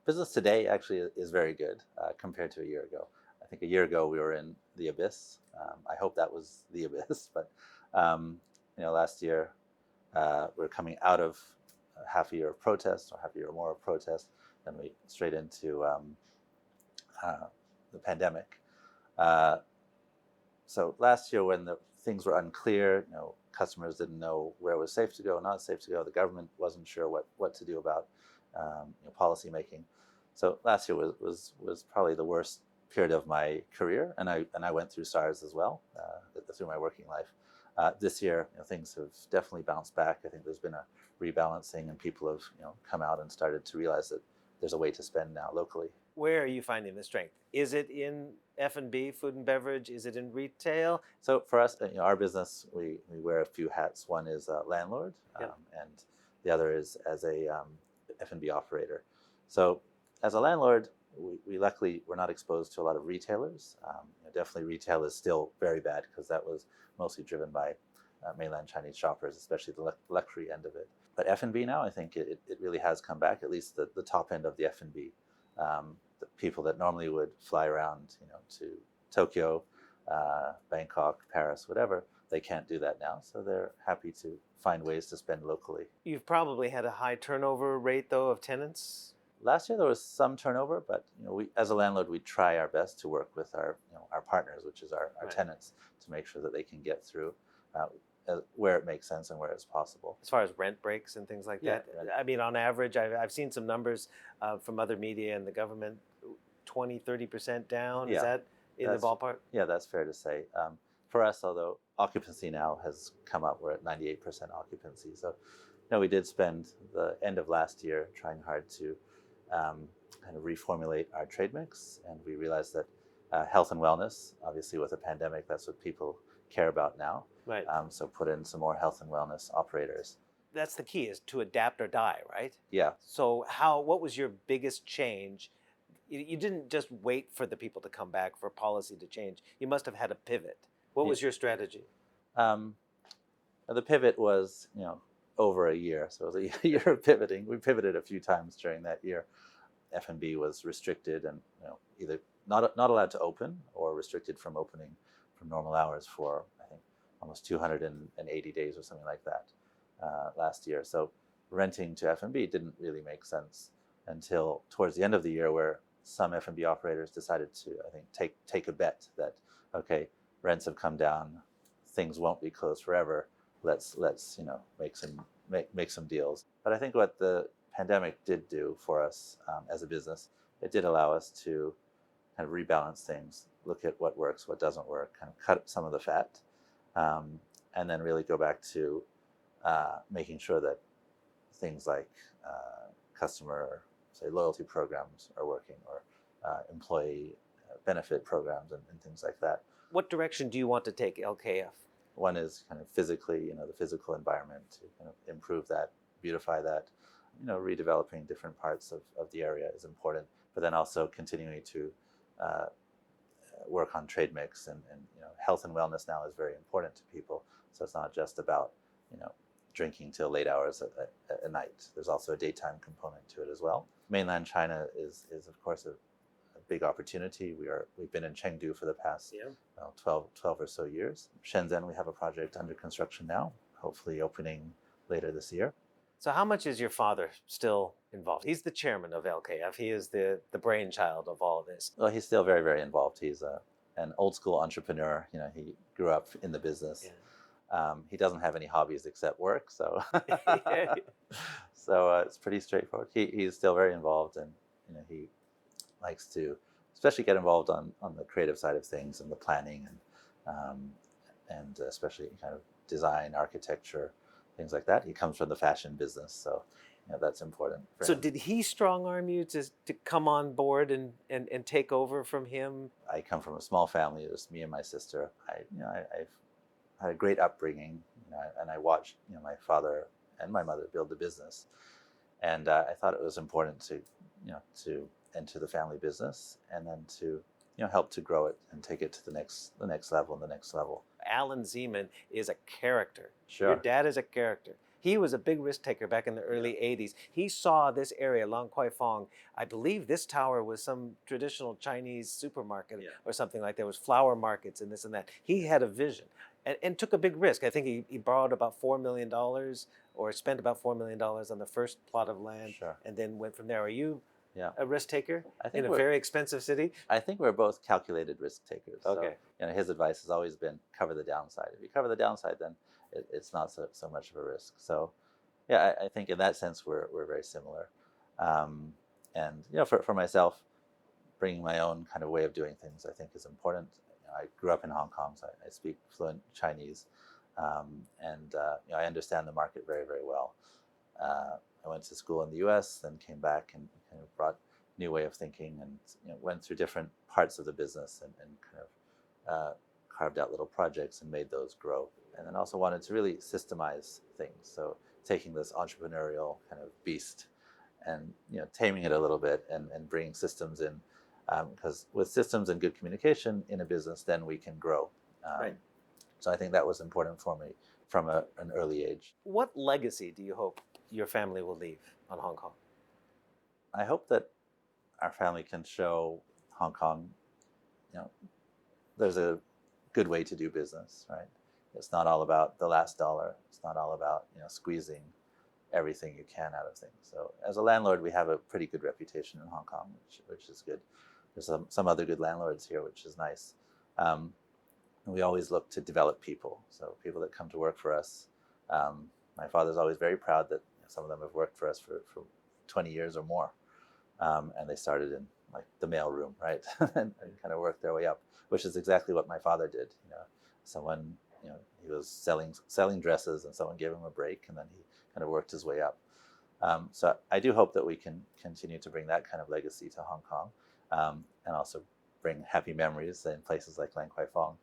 Business today actually is very good compared to a year ago. I think a year ago we were in the abyss. I hope that was the abyss, but last year we're coming out of half a year of protest or half a year or more of protest, then we straight into the pandemic. So last year when the things were unclear, customers didn't know where it was safe to go, not safe to go. The government wasn't sure what to do about policy making. So last year was probably the worst period of my career, and I went through SARS as well through my working life. This year, things have definitely bounced back. I think there's been a rebalancing, and people have come out and started to realize that there's a way to spend now locally. Where are you finding the strength? Is it in F&B, food and beverage? Is it in retail? So for us, our business, we wear a few hats. One is landlord, and the other is as a F&B operator. So as a landlord, we luckily we're not exposed to a lot of retailers. Definitely retail is still very bad because that was mostly driven by mainland Chinese shoppers, especially the luxury end of it. But F&B now, I think it really has come back, at least the top end of the F&B. The people that normally would fly around, to Tokyo, Bangkok, Paris, whatever, they can't do that now. So they're happy to find ways to spend locally. You've probably had a high turnover rate, though, of tenants? Last year there was some turnover, but we, as a landlord, we try our best to work with our partners, which is our Right. tenants, to make sure that they can get through where it makes sense and where it's possible. As far as rent breaks and things like that? Right. I mean, on average, I've seen some numbers from other media and the government, 20, 30% down. Is that in the ballpark? Yeah, that's fair to say. For us, although occupancy now has come up, we're at 98% occupancy. So, we did spend the end of last year trying hard to kind of reformulate our trade mix, and we realized that health and wellness, obviously with a pandemic, that's what people care about now. Right. So put in some more health and wellness operators. That's the key, is to adapt or die, right? Yeah. So what was your biggest change? You didn't just wait for the people to come back for policy to change. You must have had a pivot. What was your strategy? The pivot was, over a year. So it was a year of pivoting. We pivoted a few times during that year. F&B was restricted and either not allowed to open or restricted from opening from normal hours for, I think, almost 280 days or something like that last year. So renting to F&B didn't really make sense until towards the end of the year, where some F&B operators decided to, I think, take a bet that, okay, rents have come down, things won't be closed forever. Let's make some deals. But I think what the pandemic did do for us as a business, it did allow us to kind of rebalance things, look at what works, what doesn't work, kind of cut some of the fat, and then really go back to making sure that things like customer, say, loyalty programs are working, or employee benefit programs and things like that. What direction do you want to take LKF? One is kind of physically, the physical environment, to kind of improve that, beautify that. Redeveloping different parts of the area is important, but then also continuing to work on trade mix and health and wellness now is very important to people. So it's not just about drinking till late hours at night. There's also a daytime component to it as well. Mainland China is of course a big opportunity. We've been in Chengdu for the past 12 or so years. Shenzhen, we have a project under construction now, hopefully opening later this year. So how much is your father still involved? He's the chairman of LKF. He is the brainchild of all of this. Well, he's still very, very involved. He's an old school entrepreneur. He grew up in the business. Yeah. He doesn't have any hobbies except work, so so it's pretty straightforward. He's still very involved, and he likes to especially get involved on the creative side of things and the planning and especially kind of design, architecture, things like that. He comes from the fashion business, so that's important for him. Did he strong-arm you to come on board and take over from him? I come from a small family. It was me and my sister. I've had a great upbringing, and I watched my father and my mother build the business, and I thought it was important to enter the family business and then to help to grow it and take it to the next level and the next level. Allan Zeman is a character. Sure. Your dad is a character. He was a big risk taker back in the early 80s. He saw this area, Lan Kwai Fong. I believe this tower was some traditional Chinese supermarket or something like that. There was flower markets and this and that. He had a vision and took a big risk. I think he borrowed about $4 million or spent about $4 million on the first plot of land Sure. and then went from there. Are you Yeah. a risk taker I think in a very expensive city? I think we're both calculated risk takers. Okay. So, his advice has always been cover the downside. If you cover the downside, then it's not so much of a risk. So, yeah, I think in that sense we're very similar. And for myself, bringing my own kind of way of doing things, I think is important. I grew up in Hong Kong, so I speak fluent Chinese, and I understand the market very, very well. I went to school in the U.S., then came back and kind of brought a new way of thinking, and went through different parts of the business and kind of carved out little projects and made those grow. And then also wanted to really systemize things. So taking this entrepreneurial kind of beast and taming it a little bit and bringing systems in, because with systems and good communication in a business, then we can grow. Right. So I think that was important for me from an early age. What legacy do you hope your family will leave on Hong Kong? I hope that our family can show Hong Kong, there's a good way to do business, right? It's not all about the last dollar. It's not all about squeezing everything you can out of things. So as a landlord, we have a pretty good reputation in Hong Kong, which is good. There's some other good landlords here, which is nice. And we always look to develop people. So people that come to work for us. My father's always very proud that some of them have worked for us for 20 years or more. And they started in like the mail room, right? and kind of worked their way up, which is exactly what my father did. Someone, he was selling dresses, and someone gave him a break, and then he kind of worked his way up. So I do hope that we can continue to bring that kind of legacy to Hong Kong, and also bring happy memories in places like Lan Kwai Fong.